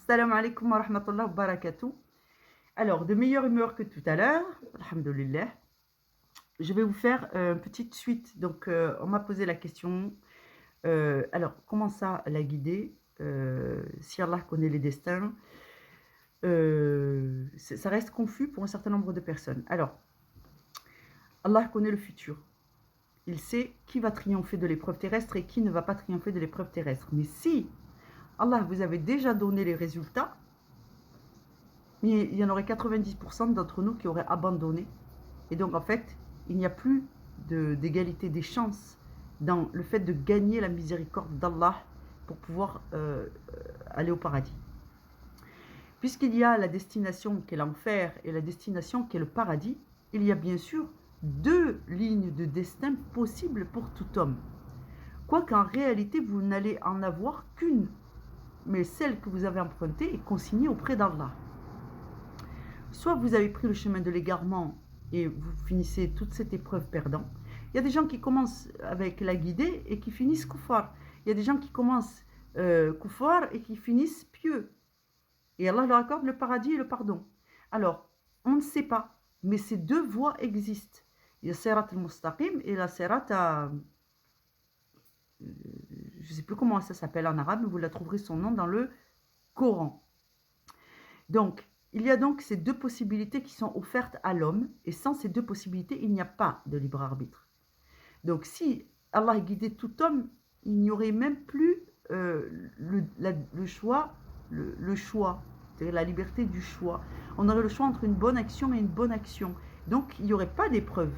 Salam alaikum wa rahmatullah wa barakatuh. Alors, de meilleure humeur que tout à l'heure, alhamdoulilah, je vais vous faire une petite suite. Donc, on m'a posé la question, alors, comment ça, la guider si Allah connaît les destins ça reste confus pour un certain nombre de personnes. Alors, Allah connaît le futur. Il sait qui va triompher de l'épreuve terrestre et qui ne va pas triompher de l'épreuve terrestre. Mais si Allah vous avait déjà donné les résultats, mais il y en aurait 90% d'entre nous qui auraient abandonné. Et donc, en fait, il n'y a plus d'égalité des chances dans le fait de gagner la miséricorde d'Allah pour pouvoir aller au paradis. Puisqu'il y a la destination qui est l'enfer et la destination qui est le paradis, il y a bien sûr deux lignes de destin possibles pour tout homme. Quoiqu'en réalité, vous n'allez en avoir qu'une, mais celle que vous avez empruntée est consignée auprès d'Allah. Soit vous avez pris le chemin de l'égarement et vous finissez toute cette épreuve perdant. Il y a des gens qui commencent avec la guidée et qui finissent koufar. Il y a des gens qui commencent koufar et qui finissent pieux. Et Allah leur accorde le paradis et le pardon. Alors, on ne sait pas, mais ces deux voies existent. Il y a Sirat al-Mustaqim et la Sirat à... je ne sais plus comment ça s'appelle en arabe, mais vous la trouverez son nom dans le Coran. Donc, il y a donc ces deux possibilités qui sont offertes à l'homme, et sans ces deux possibilités, il n'y a pas de libre arbitre. Donc, si Allah guidait tout homme, il n'y aurait même plus le choix, c'est-à-dire la liberté du choix. On aurait le choix entre une bonne action et une bonne action. Donc, il n'y aurait pas d'épreuve.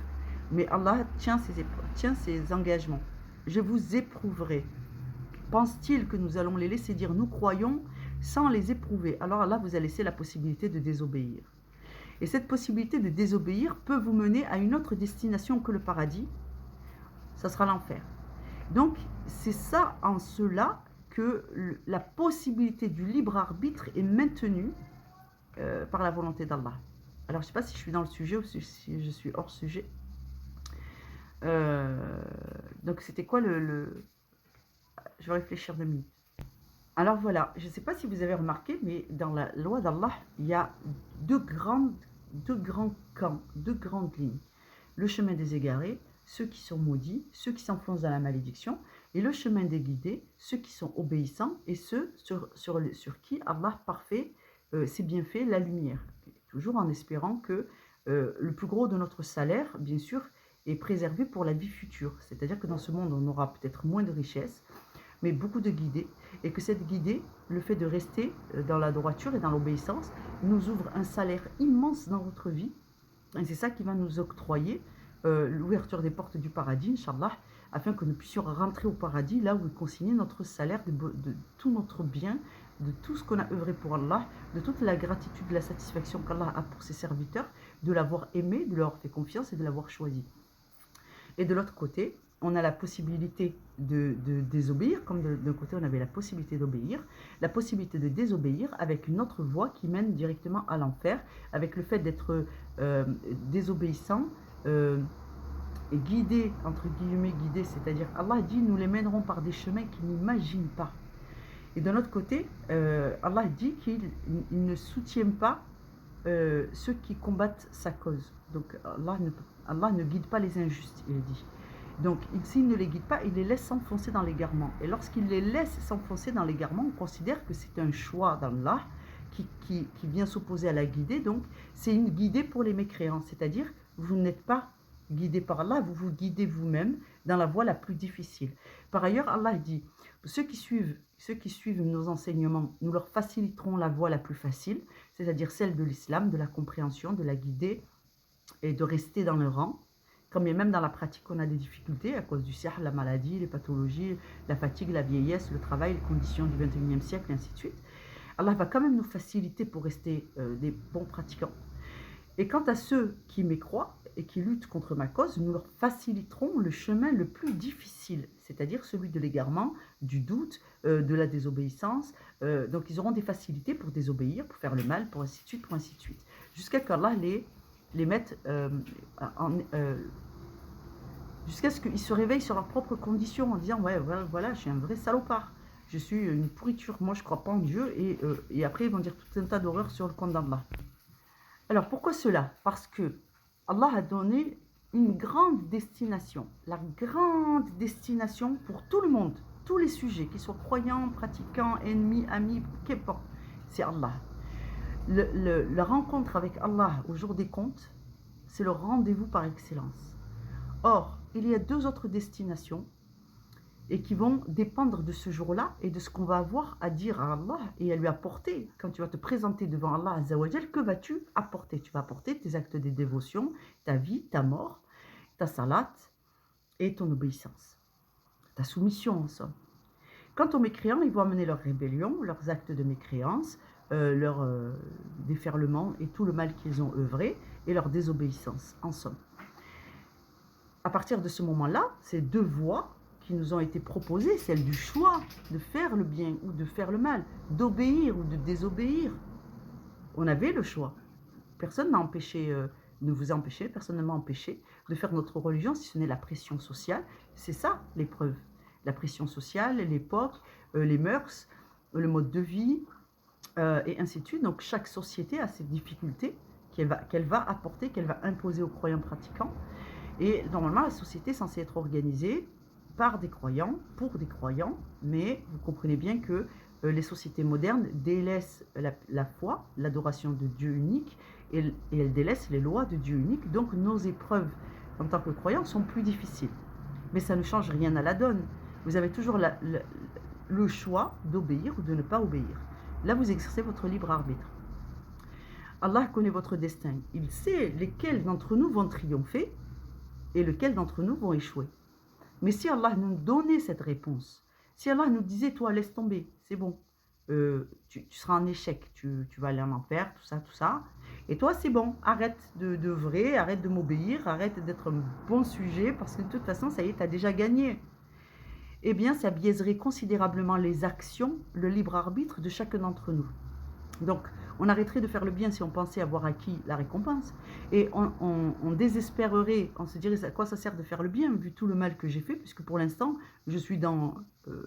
Mais Allah tient ses engagements. Je vous éprouverai. Pense-t-il que nous allons les laisser dire nous croyons sans les éprouver? Alors Allah vous a laissé la possibilité de désobéir. Et cette possibilité de désobéir peut vous mener à une autre destination que le paradis. Ça sera l'enfer. Donc c'est ça en cela que la possibilité du libre arbitre est maintenue par la volonté d'Allah. Alors je ne sais pas si je suis dans le sujet ou si je suis hors sujet. Donc c'était quoi Je vais réfléchir 2 minutes. Alors voilà, je ne sais pas si vous avez remarqué, mais dans la loi d'Allah, il y a deux grands camps, deux grandes lignes. Le chemin des égarés, ceux qui sont maudits, ceux qui s'enfoncent dans la malédiction, et le chemin des guidés, ceux qui sont obéissants et ceux sur qui Allah parfait ses bienfaits, la lumière. Toujours en espérant que le plus gros de notre salaire, bien sûr, est préservé pour la vie future. C'est-à-dire que dans ce monde, on aura peut-être moins de richesses, mais beaucoup de guidées, et que cette guidée, le fait de rester dans la droiture et dans l'obéissance, nous ouvre un salaire immense dans votre vie, et c'est ça qui va nous octroyer l'ouverture des portes du paradis, Inch'Allah, afin que nous puissions rentrer au paradis, là où est consigné notre salaire de tout notre bien, de tout ce qu'on a œuvré pour Allah, de toute la gratitude, la satisfaction qu'Allah a pour ses serviteurs, de l'avoir aimé, de leur avoir fait confiance et de l'avoir choisi. Et de l'autre côté, on a la possibilité de désobéir, comme d'un côté on avait la possibilité d'obéir, la possibilité de désobéir avec une autre voie qui mène directement à l'enfer, avec le fait d'être désobéissant, et guidé, entre guillemets guidé, c'est-à-dire Allah dit nous les mènerons par des chemins qu'ils n'imaginent pas. Et d'un autre côté, Allah dit qu'il ne soutient pas ceux qui combattent sa cause. Donc Allah ne guide pas les injustes, il dit. Donc, s'il ne les guide pas, il les laisse s'enfoncer dans l'égarement. Et lorsqu'il les laisse s'enfoncer dans l'égarement, on considère que c'est un choix d'Allah qui vient s'opposer à la guidée. Donc, c'est une guidée pour les mécréants. C'est-à-dire, vous n'êtes pas guidé par Allah, vous vous guidez vous-même dans la voie la plus difficile. Par ailleurs, Allah dit, ceux qui suivent nos enseignements, nous leur faciliterons la voie la plus facile, c'est-à-dire celle de l'islam, de la compréhension, de la guider et de rester dans le rang. Quand bien même dans la pratique, on a des difficultés à cause du sihr, la maladie, les pathologies, la fatigue, la vieillesse, le travail, les conditions du 21e siècle, et ainsi de suite. Allah va quand même nous faciliter pour rester des bons pratiquants. Et quant à ceux qui mécroient et qui luttent contre ma cause, nous leur faciliterons le chemin le plus difficile, c'est-à-dire celui de l'égarement, du doute, de la désobéissance. Donc ils auront des facilités pour désobéir, pour faire le mal, pour ainsi de suite, jusqu'à qu'Allah les mette jusqu'à ce qu'ils se réveillent sur leurs propres conditions en disant ouais voilà je suis un vrai salopard, je suis une pourriture, moi je ne crois pas en Dieu, et après ils vont dire tout un tas d'horreurs sur le compte d'Allah. Alors pourquoi cela? Parce que Allah a donné une grande destination, la grande destination pour tout le monde, tous les sujets, qu'ils soient croyants, pratiquants, ennemis, amis, qu'importe, c'est Allah. La rencontre avec Allah au jour des comptes, c'est le rendez-vous par excellence. Or, il y a deux autres destinations et qui vont dépendre de ce jour-là et de ce qu'on va avoir à dire à Allah et à lui apporter. Quand tu vas te présenter devant Allah Azzawajal, que vas-tu apporter? Tu vas apporter tes actes de dévotion, ta vie, ta mort, ta salat et ton obéissance, ta soumission en somme. Quant aux mécréants, ils vont amener leur rébellion, leurs actes de mécréance, leur déferlement et tout le mal qu'ils ont œuvré et leur désobéissance en somme. À partir de ce moment-là, ces deux voies qui nous ont été proposées, celle du choix de faire le bien ou de faire le mal, d'obéir ou de désobéir, on avait le choix. Personne n'a empêché, ne vous a empêché, personne ne m'a empêché de faire notre religion si ce n'est la pression sociale. C'est ça l'épreuve. La pression sociale, l'époque, les mœurs, le mode de vie, et ainsi de suite. Donc chaque société a ses difficultés qu'elle va apporter, qu'elle va imposer aux croyants pratiquants. Et normalement, la société est censée être organisée par des croyants, pour des croyants, mais vous comprenez bien que les sociétés modernes délaissent la foi, l'adoration de Dieu unique, et elles délaissent les lois de Dieu unique. Donc nos épreuves en tant que croyants sont plus difficiles. Mais ça ne change rien à la donne. Vous avez toujours le choix d'obéir ou de ne pas obéir. Là, vous exercez votre libre arbitre. Allah connaît votre destin. Il sait lesquels d'entre nous vont triompher et lesquels d'entre nous vont échouer. Mais si Allah nous donnait cette réponse, si Allah nous disait, toi, laisse tomber, c'est bon, tu seras en échec, tu vas aller en enfer, tout ça, et toi, c'est bon, arrête d'œuvrer, arrête de m'obéir, arrête d'être un bon sujet, parce que de toute façon, ça y est, tu as déjà gagné. Eh bien, ça biaiserait considérablement les actions, le libre arbitre de chacun d'entre nous. Donc, on arrêterait de faire le bien si on pensait avoir acquis la récompense. Et on désespérerait, on se dirait à quoi ça sert de faire le bien, vu tout le mal que j'ai fait, puisque pour l'instant, je suis dans...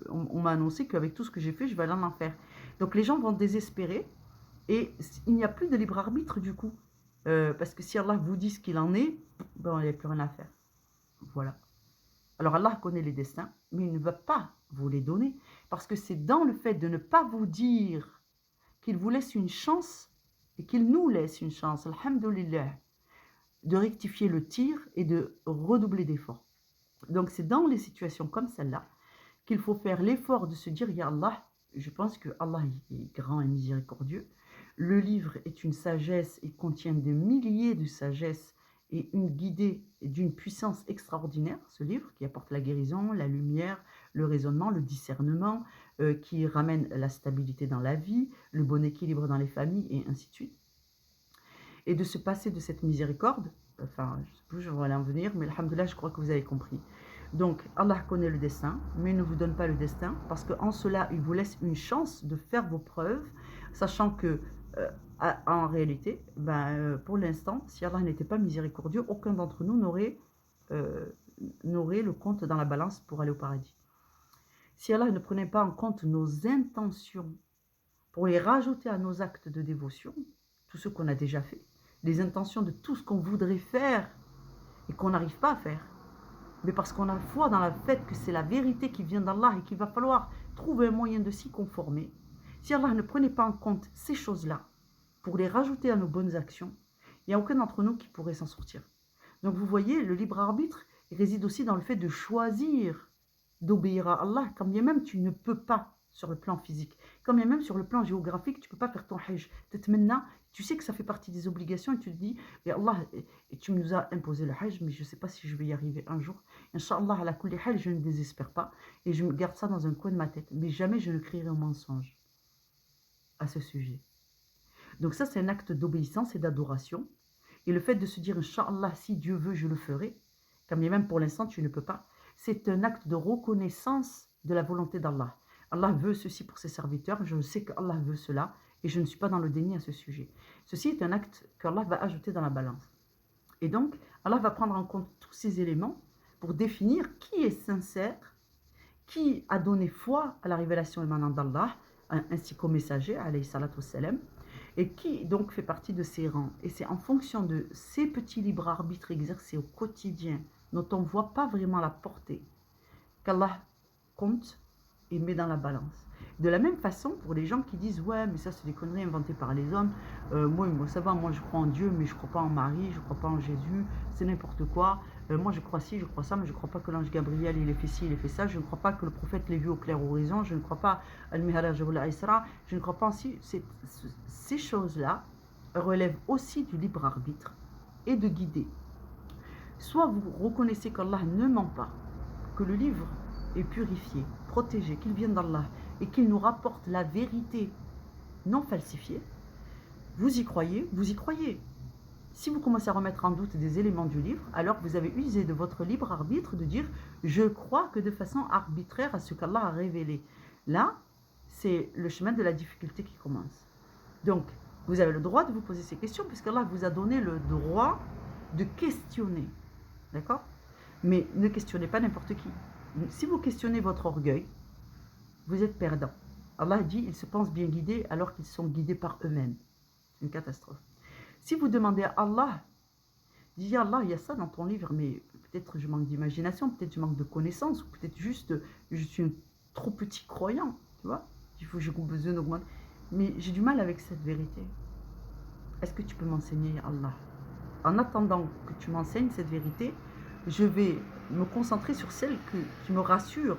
on m'a annoncé qu'avec tout ce que j'ai fait, je vais aller en enfer. Donc les gens vont désespérer, et il n'y a plus de libre arbitre du coup. Parce que si Allah vous dit ce qu'il en est, ben, il n'y a plus rien à faire. Voilà. Alors Allah connaît les destins, mais il ne va pas vous les donner. Parce que c'est dans le fait de ne pas vous dire qu'il vous laisse une chance et qu'il nous laisse une chance, alhamdoulilah, de rectifier le tir et de redoubler d'efforts. Donc c'est dans les situations comme celle-là qu'il faut faire l'effort de se dire, ya Allah, je pense que Allah est grand et miséricordieux. Le livre est une sagesse, il contient des milliers de sagesses et une guidée d'une puissance extraordinaire, ce livre qui apporte la guérison, la lumière, le raisonnement, le discernement, qui ramène la stabilité dans la vie, le bon équilibre dans les familles, et ainsi de suite. Et de se passer de cette miséricorde, enfin, je ne sais plus où je vais aller en venir, mais alhamdoulilah, je crois que vous avez compris. Donc, Allah connaît le destin, mais il ne vous donne pas le destin, parce qu'en cela, il vous laisse une chance de faire vos preuves, sachant que, en réalité, pour l'instant, si Allah n'était pas miséricordieux, aucun d'entre nous n'aurait le compte dans la balance pour aller au paradis. Si Allah ne prenait pas en compte nos intentions pour les rajouter à nos actes de dévotion, tout ce qu'on a déjà fait, les intentions de tout ce qu'on voudrait faire et qu'on n'arrive pas à faire, mais parce qu'on a foi dans le fait que c'est la vérité qui vient d'Allah et qu'il va falloir trouver un moyen de s'y conformer, si Allah ne prenait pas en compte ces choses-là pour les rajouter à nos bonnes actions, il n'y a aucun d'entre nous qui pourrait s'en sortir. Donc vous voyez, le libre arbitre réside aussi dans le fait de choisir d'obéir à Allah, quand bien même tu ne peux pas sur le plan physique, quand bien même sur le plan géographique, tu ne peux pas faire ton hajj. Maintenant, tu sais que ça fait partie des obligations et tu te dis, et Allah, et tu nous as imposé le hajj, mais je ne sais pas si je vais y arriver un jour. Inch'Allah, ala kulli hal, je ne désespère pas et je me garde ça dans un coin de ma tête. Mais jamais je ne crierai un mensonge à ce sujet. Donc ça, c'est un acte d'obéissance et d'adoration. Et le fait de se dire, Inch'Allah, si Dieu veut, je le ferai, quand bien même pour l'instant, tu ne peux pas, c'est un acte de reconnaissance de la volonté d'Allah. Allah veut ceci pour ses serviteurs, je sais qu'Allah veut cela, et je ne suis pas dans le déni à ce sujet. Ceci est un acte qu'Allah va ajouter dans la balance. Et donc, Allah va prendre en compte tous ces éléments pour définir qui est sincère, qui a donné foi à la révélation émanant d'Allah, ainsi qu'au messager, alayhi salatu wassalam, et qui donc fait partie de ces rangs. Et c'est en fonction de ces petits libres arbitres exercés au quotidien, dont on ne voit pas vraiment la portée, qu'Allah compte et met dans la balance. De la même façon, pour les gens qui disent « Ouais, mais ça, c'est des conneries inventées par les hommes. Moi, ça va, moi, je crois en Dieu, mais je ne crois pas en Marie, je ne crois pas en Jésus. C'est n'importe quoi. Moi, je crois ci, je crois ça, mais je ne crois pas que l'ange Gabriel, il ait fait ci, il ait fait ça. Je ne crois pas que le prophète l'ait vu au clair horizon. Je ne crois pas Al-Mihraj al-Isra. Je ne crois pas en ci. » Ces choses-là relèvent aussi du libre arbitre et de guider. Soit vous reconnaissez qu'Allah ne ment pas, que le livre est purifié, protégé, qu'il vient d'Allah et qu'il nous rapporte la vérité non falsifiée, vous y croyez, vous y croyez. Si vous commencez à remettre en doute des éléments du livre, alors vous avez usé de votre libre arbitre de dire « je crois que de façon arbitraire à ce qu'Allah a révélé ». Là, c'est le chemin de la difficulté qui commence. Donc, vous avez le droit de vous poser ces questions puisqu'Allah vous a donné le droit de questionner. D'accord? Mais ne questionnez pas n'importe qui. Si vous questionnez votre orgueil, vous êtes perdant. Allah dit, ils se pensent bien guidés alors qu'ils sont guidés par eux-mêmes. C'est une catastrophe. Si vous demandez à Allah, dites Allah, il y a ça dans ton livre, mais peut-être je manque d'imagination, peut-être je manque de connaissances, ou peut-être juste je suis un trop petit croyant, tu vois. Il faut que j'ai besoin d'augmenter. Mais j'ai du mal avec cette vérité. Est-ce que tu peux m'enseigner, Allah? En attendant que tu m'enseignes cette vérité, je vais me concentrer sur celle qui me rassure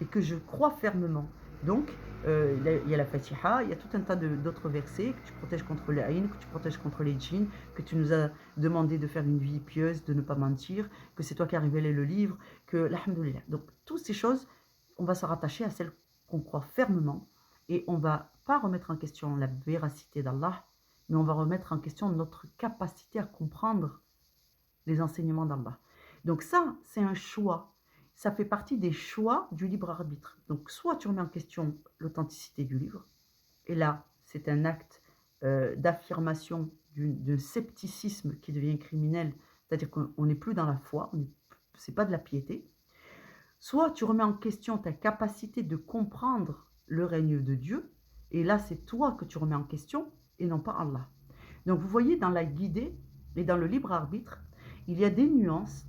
et que je crois fermement. Donc, il y a la Fatiha, il y a tout un tas d'autres versets, que tu protèges contre les haïns, que tu protèges contre les djinns, que tu nous as demandé de faire une vie pieuse, de ne pas mentir, que c'est toi qui as révélé le livre, que l'alhamdoulilah. Donc, toutes ces choses, on va se rattacher à celles qu'on croit fermement et on ne va pas remettre en question la véracité d'Allah, mais on va remettre en question notre capacité à comprendre les enseignements d'Allah. Donc ça, c'est un choix. Ça fait partie des choix du libre arbitre. Donc soit tu remets en question l'authenticité du livre, et là, c'est un acte d'affirmation d'un scepticisme qui devient criminel, c'est-à-dire qu'on n'est plus dans la foi, c'est pas de la piété. Soit tu remets en question ta capacité de comprendre le règne de Dieu, et là, c'est toi que tu remets en question, et non pas Allah. Donc vous voyez, dans la guidée et dans le libre arbitre, il y a des nuances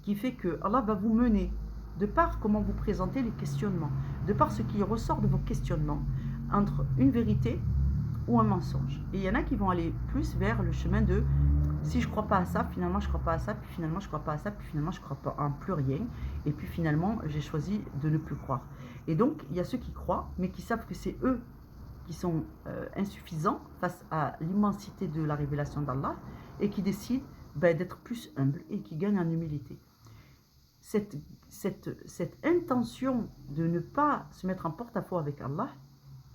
qui fait que Allah va vous mener, de par comment vous présentez les questionnements, de par ce qui ressort de vos questionnements, entre une vérité ou un mensonge. Et il y en a qui vont aller plus vers le chemin de si je ne crois pas à ça, finalement je ne crois pas à ça, puis finalement je ne crois pas à ça, puis finalement je ne crois pas en plus rien, et puis finalement j'ai choisi de ne plus croire. Et donc il y a ceux qui croient, mais qui savent que c'est eux qui sont insuffisants face à l'immensité de la révélation d'Allah, et qui décident d'être plus humbles et qui gagnent en humilité. Cette intention de ne pas se mettre en porte-à-faux avec Allah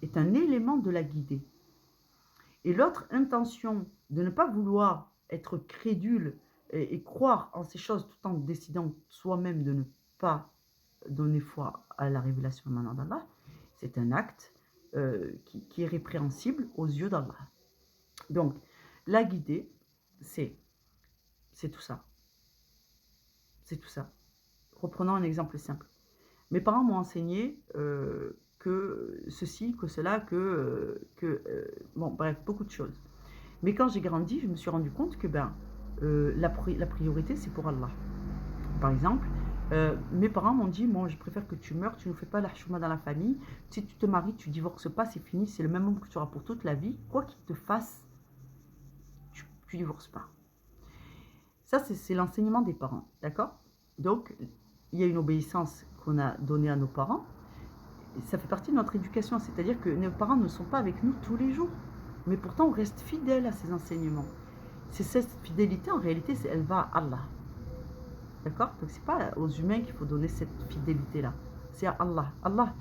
est un élément de la guidée. Et l'autre intention de ne pas vouloir être crédule et croire en ces choses tout en décidant soi-même de ne pas donner foi à la révélation émanant d'Allah, c'est un acte qui est répréhensible aux yeux d'Allah. Donc, la guidée, c'est tout ça. C'est tout ça. Reprenons un exemple simple. Mes parents m'ont enseigné que ceci, que cela, bon, bref, beaucoup de choses. Mais quand j'ai grandi, je me suis rendu compte que la priorité, c'est pour Allah. Par exemple, mes parents m'ont dit, moi, je préfère que tu meurs, tu ne fais pas la chouma dans la famille. Si tu te maries, tu divorces pas, c'est fini, c'est le même homme que tu auras pour toute la vie. Quoi qu'il te fasse, tu divorces pas. Ça, c'est l'enseignement des parents, d'accord? Donc, il y a une obéissance qu'on a donnée à nos parents. Et ça fait partie de notre éducation, c'est-à-dire que nos parents ne sont pas avec nous tous les jours. Mais pourtant, on reste fidèle à ces enseignements. C'est cette fidélité, en réalité, elle va à Allah. D'accord? Donc, ce n'est pas aux humains qu'il faut donner cette fidélité-là. C'est à Allah. Allah,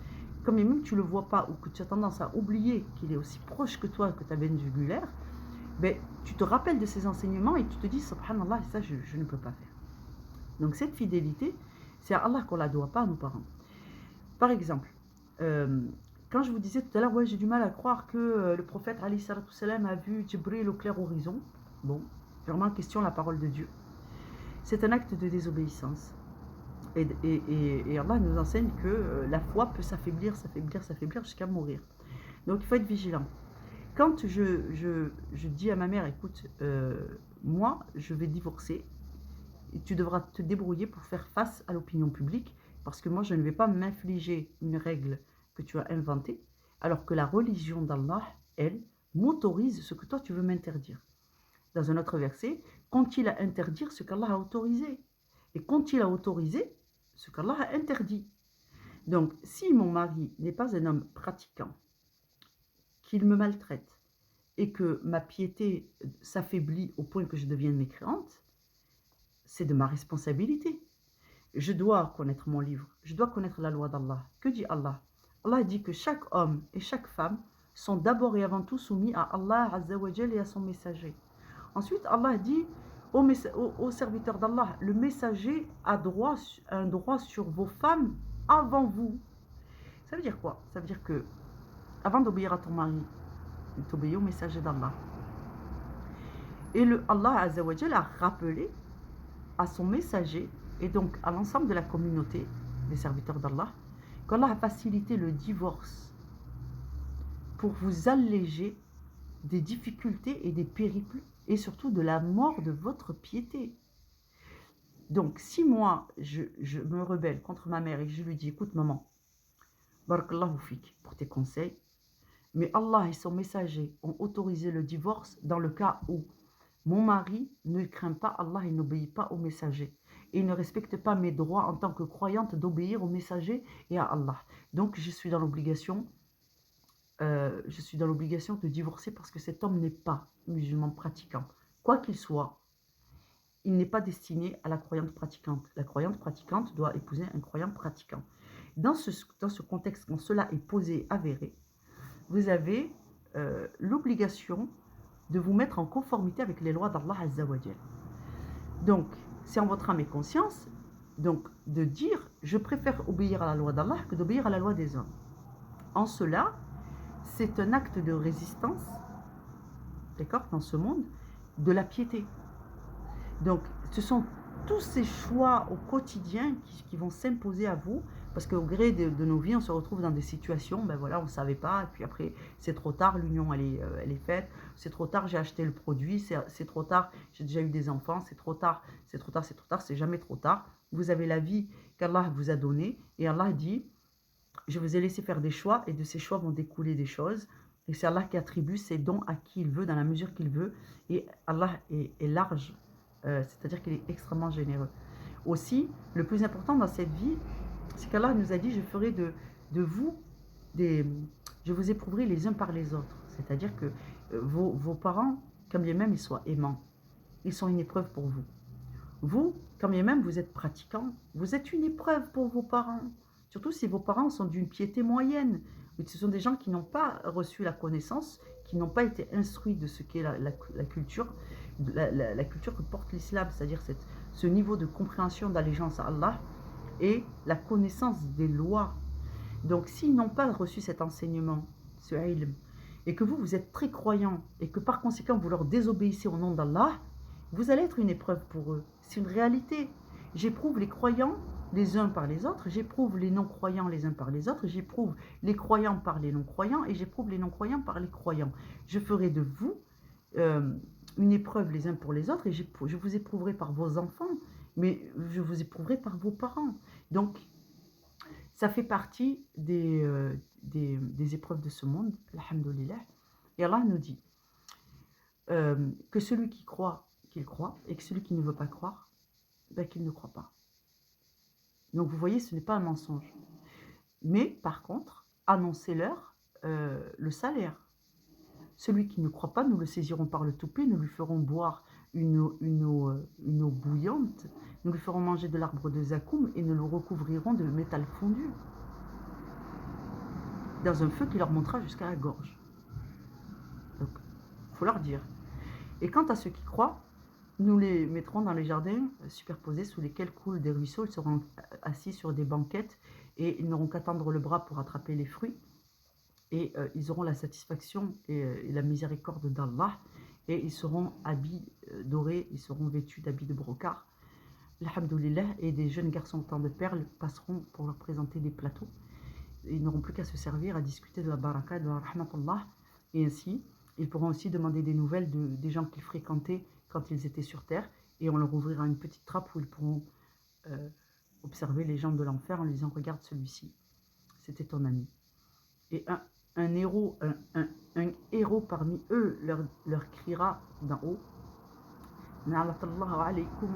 comme même tu ne le vois pas ou que tu as tendance à oublier qu'il est aussi proche que toi, que ta veine jugulaire, tu te rappelles de ces enseignements et tu te dis, subhanallah, ça, je ne peux pas faire. Donc, cette fidélité, c'est à Allah qu'on la doit, pas à nos parents. Par exemple, quand je vous disais tout à l'heure, ouais, j'ai du mal à croire que le prophète alayhi salatu salam a vu Jibril au clair horizon. Bon, vraiment question la parole de Dieu. C'est un acte de désobéissance. Et Allah nous enseigne que la foi peut s'affaiblir, s'affaiblir, s'affaiblir jusqu'à mourir. Donc il faut être vigilant. Quand je dis à ma mère, écoute, moi, je vais divorcer, et tu devras te débrouiller pour faire face à l'opinion publique, parce que moi, je ne vais pas m'infliger une règle que tu as inventée, alors que la religion d'Allah, elle, m'autorise ce que toi, tu veux m'interdire. Dans un autre verset, qu'ont-ils à interdire ce qu'Allah a autorisé? Et qu'ont-ils à autoriser ce qu'Allah a interdit? Donc, si mon mari n'est pas un homme pratiquant, qu'il me maltraite, et que ma piété s'affaiblit au point que je devienne mécréante, c'est de ma responsabilité. Je dois connaître mon livre, je dois connaître la loi d'Allah. Que dit Allah? Allah dit que chaque homme et chaque femme sont d'abord et avant tout soumis à Allah Azza wa Jal et à son messager. Ensuite, Allah dit aux serviteurs d'Allah, le messager a un droit sur vos femmes avant vous. Ça veut dire quoi? Ça veut dire que avant d'obéir à ton mari, t'obéis au messager d'Allah. Et Allah Azza wa Jal a rappelé à son messager et donc à l'ensemble de la communauté des serviteurs d'Allah qu'Allah a facilité le divorce pour vous alléger des difficultés et des périples et surtout de la mort de votre piété. Donc si moi je me rebelle contre ma mère et que je lui dis écoute maman, barakallahu fik pour tes conseils, mais Allah et son messager ont autorisé le divorce dans le cas où mon mari ne craint pas Allah et n'obéit pas au messager. Et il ne respecte pas mes droits en tant que croyante d'obéir au messager et à Allah. Donc je suis dans l'obligation de divorcer parce que cet homme n'est pas musulman pratiquant. Quoi qu'il soit, il n'est pas destiné à la croyante pratiquante. La croyante pratiquante doit épouser un croyant pratiquant. Dans ce contexte, quand cela est posé, avéré, vous avez l'obligation de vous mettre en conformité avec les lois d'Allah Azza wa Jal. Donc, c'est en votre âme et conscience donc, de dire « je préfère obéir à la loi d'Allah que d'obéir à la loi des hommes ». En cela, c'est un acte de résistance, d'accord, dans ce monde, de la piété. Donc, ce sont tous ces choix au quotidien qui vont s'imposer à vous, parce qu'au gré de nos vies, on se retrouve dans des situations, ben voilà, on ne savait pas, et puis après, c'est trop tard, l'union, elle est faite, c'est trop tard, j'ai acheté le produit, c'est trop tard, j'ai déjà eu des enfants, c'est trop tard, c'est trop tard, c'est trop tard, c'est jamais trop tard. Vous avez la vie qu'Allah vous a donnée, et Allah dit, je vous ai laissé faire des choix, et de ces choix vont découler des choses, et c'est Allah qui attribue ses dons à qui il veut, dans la mesure qu'il veut, et Allah est large, c'est-à-dire qu'il est extrêmement généreux. Aussi, le plus important dans cette vie, c'est qu'Allah nous a dit, je ferai de vous je vous éprouverai les uns par les autres. C'est-à-dire que vos parents, comme bien même ils soient aimants, ils sont une épreuve pour vous. Vous, quand bien même vous êtes pratiquant, vous êtes une épreuve pour vos parents. Surtout si vos parents sont d'une piété moyenne. Ce sont des gens qui n'ont pas reçu la connaissance, qui n'ont pas été instruits de ce qu'est la culture, la culture que porte l'islam, c'est-à-dire ce niveau de compréhension, d'allégeance à Allah et la connaissance des lois. Donc s'ils n'ont pas reçu cet enseignement, ce ilm, et que vous êtes très croyant, et que par conséquent vous leur désobéissez au nom d'Allah, vous allez être une épreuve pour eux. C'est une réalité. J'éprouve les croyants les uns par les autres, j'éprouve les non-croyants les uns par les autres, j'éprouve les croyants par les non-croyants, et j'éprouve les non-croyants par les croyants. Je ferai de vous une épreuve les uns pour les autres, et je vous éprouverai par vos enfants, mais je vous éprouverai par vos parents. Donc, ça fait partie des épreuves de ce monde, alhamdoulilah. Et Allah nous dit que celui qui croit, qu'il croit, et que celui qui ne veut pas croire, ben, qu'il ne croit pas. Donc vous voyez, ce n'est pas un mensonge. Mais par contre, annoncez-leur le salaire. Celui qui ne croit pas, nous le saisirons par le toupet, nous lui ferons boire une eau bouillante, nous lui ferons manger de l'arbre de zakoum et nous le recouvrirons de métal fondu dans un feu qui leur montera jusqu'à la gorge. Donc, il faut leur dire. Et quant à ceux qui croient, nous les mettrons dans les jardins superposés sous lesquels coulent des ruisseaux. Ils seront assis sur des banquettes et ils n'auront qu'à tendre le bras pour attraper les fruits. Et ils auront la satisfaction et la miséricorde d'Allah. Et ils seront habits dorés, ils seront vêtus d'habits de brocart. alhamdoulilah, et des jeunes garçons au temps de perles passeront pour leur présenter des plateaux. Ils n'auront plus qu'à se servir à discuter de la baraka, de la rahmatullah, et ainsi, ils pourront aussi demander des nouvelles des gens qu'ils fréquentaient quand ils étaient sur terre, et on leur ouvrira une petite trappe où ils pourront observer les gens de l'enfer en leur disant « Regarde celui-ci, c'était ton ami ». Et un héros parmi eux leur criera d'en haut « Na'alatallahu alaykum »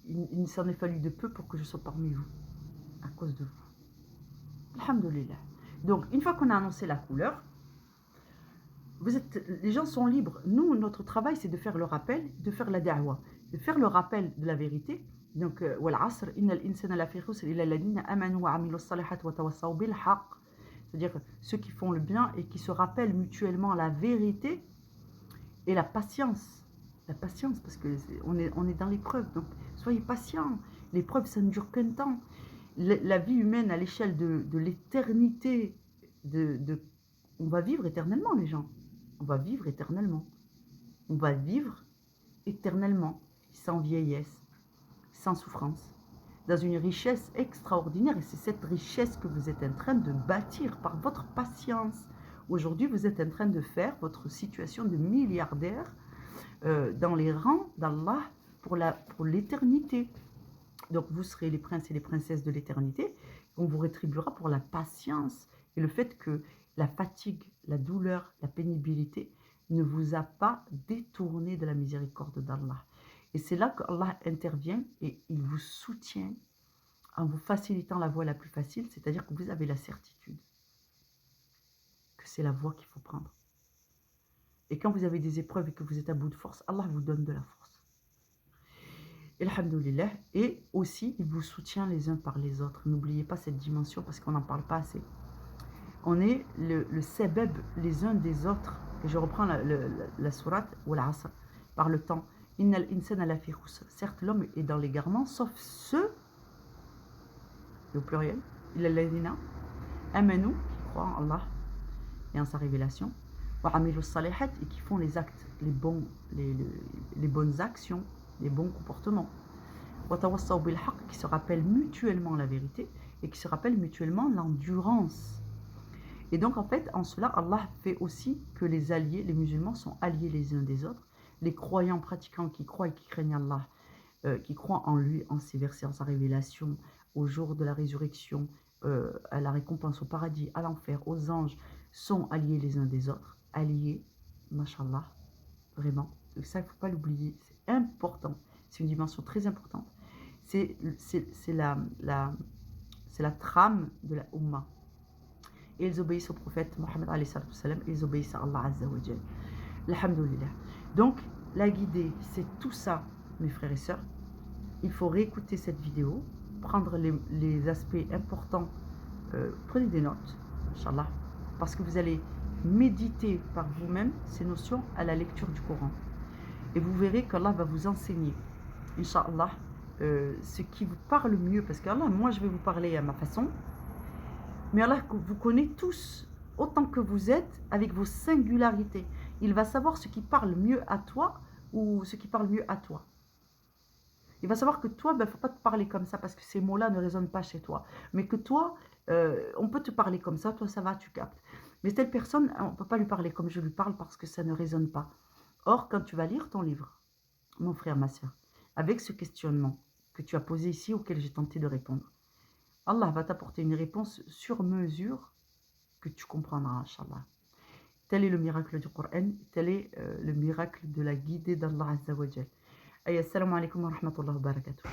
il s'en est fallu de peu pour que je sois parmi vous, à cause de vous. Alhamdulillah. Donc, une fois qu'on a annoncé la couleur, les gens sont libres. Nous, notre travail, c'est de faire le rappel, de faire la da'wa, de faire le rappel de la vérité. Donc, c'est-à-dire ceux qui font le bien et qui se rappellent mutuellement la vérité et la patience. La patience, parce qu'on est dans l'épreuve. Donc, soyez patients. L'épreuve, ça ne dure qu'un temps. La vie humaine à l'échelle de l'éternité, on va vivre éternellement, les gens. On va vivre éternellement. On va vivre éternellement, sans vieillesse, sans souffrance, dans une richesse extraordinaire. Et c'est cette richesse que vous êtes en train de bâtir par votre patience. Aujourd'hui, vous êtes en train de faire votre situation de milliardaire dans les rangs d'Allah pour l'éternité. Donc vous serez les princes et les princesses de l'éternité. On vous rétribuera pour la patience et le fait que la fatigue, la douleur, la pénibilité ne vous a pas détourné de la miséricorde d'Allah. Et c'est là qu'Allah intervient et il vous soutient en vous facilitant la voie la plus facile, c'est-à-dire que vous avez la certitude que c'est la voie qu'il faut prendre. Et quand vous avez des épreuves et que vous êtes à bout de force, Allah vous donne de la force. Alhamdulillah. Et aussi, il vous soutient les uns par les autres. N'oubliez pas cette dimension parce qu'on n'en parle pas assez. On est le sebeb les uns des autres. Et je reprends la sourate ou la asr par le temps. Innal insana lafi khusr. Certes, l'homme est dans l'égarement, sauf ceux, et au pluriel, illa alladhina amanu, qui croient en Allah et en sa révélation, wa amilu salihat, et qui font les actes, les bonnes actions, les bons comportements. Wa tawassaw bil haqq, qui se rappellent mutuellement la vérité et qui se rappellent mutuellement l'endurance. Et donc en fait, en cela, Allah fait aussi que les alliés, les musulmans sont alliés les uns des autres. Les croyants pratiquants qui croient et qui craignent Allah, qui croient en lui, en ses versets, en sa révélation, au jour de la résurrection, à la récompense au paradis, à l'enfer, aux anges, sont alliés les uns des autres. Alliés, mashallah, vraiment. Donc ça, il ne faut pas l'oublier, c'est important. C'est une dimension très importante. C'est la trame de la Ummah. Et ils obéissent au prophète Mohammed alayhi salam, et ils obéissent à Allah azza wa jal. Alhamdulillah. Donc, la guidée, c'est tout ça, mes frères et sœurs. Il faut réécouter cette vidéo, prendre les aspects importants, prenez des notes, Inch'Allah, parce que vous allez méditer par vous-même ces notions à la lecture du Coran. Et vous verrez qu'Allah va vous enseigner, Inch'Allah, ce qui vous parle mieux, parce qu'Allah, moi je vais vous parler à ma façon, mais Allah vous connaît tous, autant que vous êtes, avec vos singularités. Il va savoir ce qui parle mieux à toi ou ce qui parle mieux à toi. Il va savoir que toi, il ne faut pas te parler comme ça parce que ces mots-là ne résonnent pas chez toi. Mais que toi, on peut te parler comme ça, toi ça va, tu captes. Mais telle personne, on ne peut pas lui parler comme je lui parle parce que ça ne résonne pas. Or, quand tu vas lire ton livre, mon frère, ma soeur, avec ce questionnement que tu as posé ici, auquel j'ai tenté de répondre, Allah va t'apporter une réponse sur mesure que tu comprendras, Inch'Allah. Tel est le miracle du Coran, tel est le miracle de la guidée d'Allah Azza wa Jal. Assalamu alaikum wa rahmatullahi wa barakatuh.